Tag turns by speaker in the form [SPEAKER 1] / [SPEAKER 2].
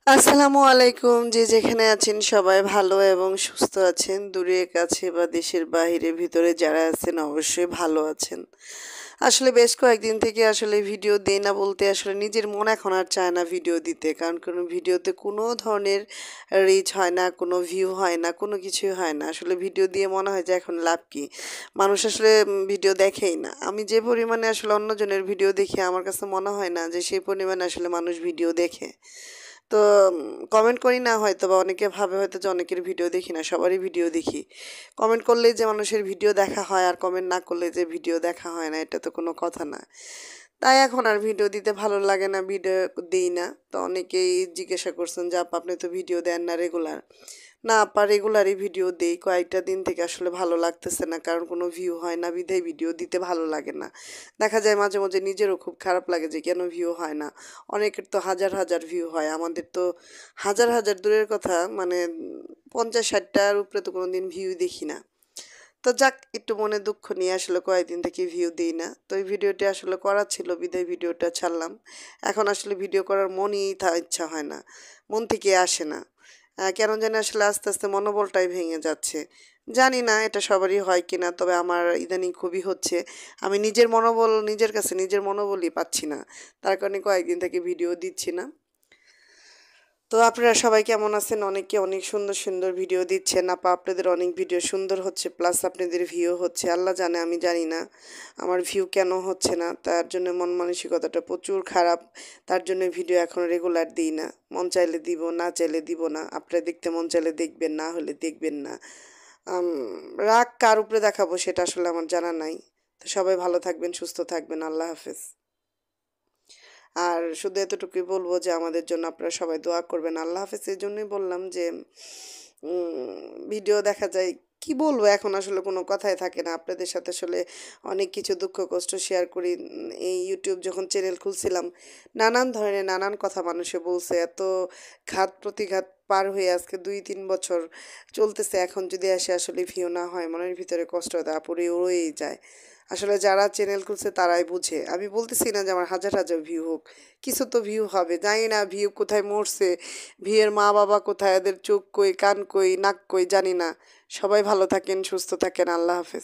[SPEAKER 1] আসসালামু আলাইকুম। যে যেখানে আছেন সবাই ভালো এবং সুস্থ আছেন। দূরে কাছে বা দেশের বাহিরে ভিতরে যারা আছেন অবশ্যই ভালো আছেন। আসলে বেশ কয়েকদিন থেকে আসলে ভিডিও দেই না বলতে আসলে নিজের মন এখন আর চায় না ভিডিও দিতে। কারণ কোনো ভিডিওতে কোনো ধরনের রিচ হয় না, কোনো ভিউ হয় না, কোনো কিছুই হয় না। আসলে ভিডিও দিয়ে মনে হয় যে এখন লাভ কি? মানুষ আসলে ভিডিও দেখেই না। আমি যে পরিমাণে আসলে অন্যজনের ভিডিও দেখি আমার কাছে মনে হয় না যে সেই পরিমাণে আসলে মানুষ ভিডিও দেখে। তো কমেন্ট করি না হয়তোবা অনেকে ভাবে হয়তো যে অনেকের ভিডিও দেখি না, সবারই ভিডিও দেখি। কমেন্ট করলেই যে মানুষের ভিডিও দেখা হয় আর কমেন্ট না করলে যে ভিডিও দেখা হয় না এটা তো কোনো কথা না। তাই এখন আর ভিডিও দিতে ভালো লাগে না, ভিডিও দিই না। তো অনেকেই জিজ্ঞাসা করছেন যে আপা আপনি তো ভিডিও দেন না রেগুলার। না আপা রেগুলারই ভিডিও দেই। কয়েকটা দিন থেকে আসলে ভালো লাগতেছে না। কারণ কোনো ভিউ হয় না বিধায় ভিডিও দিতে ভালো লাগে না। দেখা যায় মাঝে, মাঝে নিজেরও খুব খারাপ লাগে যে কেন ভিউ হয় না। অনেকের তো হাজার, হাজার ভিউ হয়। আমাদের তো হাজার, হাজার দূরের কথা মানে ৫০-৬০ টার উপরে তো কোনোদিন ভিউ দেখি না। তো যাক একটু মনে দুঃখ নিয়ে আসলে কয়েকদিন থেকে ভিউ দিই না। তো এই ভিডিওটি আসলে করার ছিল বিধায় ভিডিওটা ছাড়লাম। এখন আসলে ভিডিও করার মনই ইচ্ছা হয় না। মন থেকে আসে না। কেন জানি আসলে আস্তে, আস্তে মনোবলটাই ভেঙে যাচ্ছে। জানি না এটা সবারই হয় কিনা, তবে আমার ইদানিং খুবই হচ্ছে। আমি নিজের মনোবল নিজের কাছে নিজের মনোবলই পাচ্ছি না। তার কারণে কয়েকদিন থেকে ভিডিও দিচ্ছি না। তো আপনারা সবাই কেমন আছেন? অনেকে অনেক সুন্দর, সুন্দর ভিডিও দিচ্ছেন। আপা আপনাদের অনেক ভিডিও সুন্দর হচ্ছে প্লাস আপনাদের ভিউ হচ্ছে। আল্লাহ জানে আমি জানি না আমার ভিউ কেন হচ্ছে না। তার জন্য মন মানসিকতাটা প্রচুর খারাপ। তার জন্য ভিডিও এখন রেগুলার দিই না। মন চাইলে দিব, না চাইলে দিব না। আপনারা দেখতে মন চাইলে দেখবেন, না হলে দেখবেন না। আম রাগ কার উপরে দেখাবো সেটা আসলে আমার জানা নাই। তো সবাই ভালো থাকবেন, সুস্থ থাকবেন। আল্লাহ হাফেজ। আর শুধু এতটুকুই বলবো যে আমাদের জন্য আপনারা সবাই দোয়া করবেন। আল্লাহ হাফেজ এই জন্যই বললাম যে ভিডিও দেখা যায় কি বলবো এখন আসলে কোনো কথাই থাকে না। আপনাদের সাথে আসলে অনেক কিছু দুঃখ কষ্ট শেয়ার করি। এই ইউটিউব যখন চ্যানেল খুলছিলাম নানান ধরনের নানান কথা মানুষে বলছে। এত ঘাত প্রতিঘাত পার হয়ে আজকে ২-৩ বছর চলতেছে। এখন যদি আসে আসলে ভিউ না হয় মনের ভিতরে কষ্ট হয় তারপরে রয়েই যায়। আসলে যারা চ্যানেল খুলছে তারাই বুঝে। আমি বলতেছি না যে আমার হাজার, হাজার ভিউ হোক। কিছু তো ভিউ হবে। জানি না ভিউ কোথায় মরছে, ভিউয়ের মা-বাবা কোথায়, এদের চোখ কই, কান কই, নাক কই জানি না। সবাই ভালো থাকেন, সুস্থ থাকেন। আল্লাহ হাফেজ।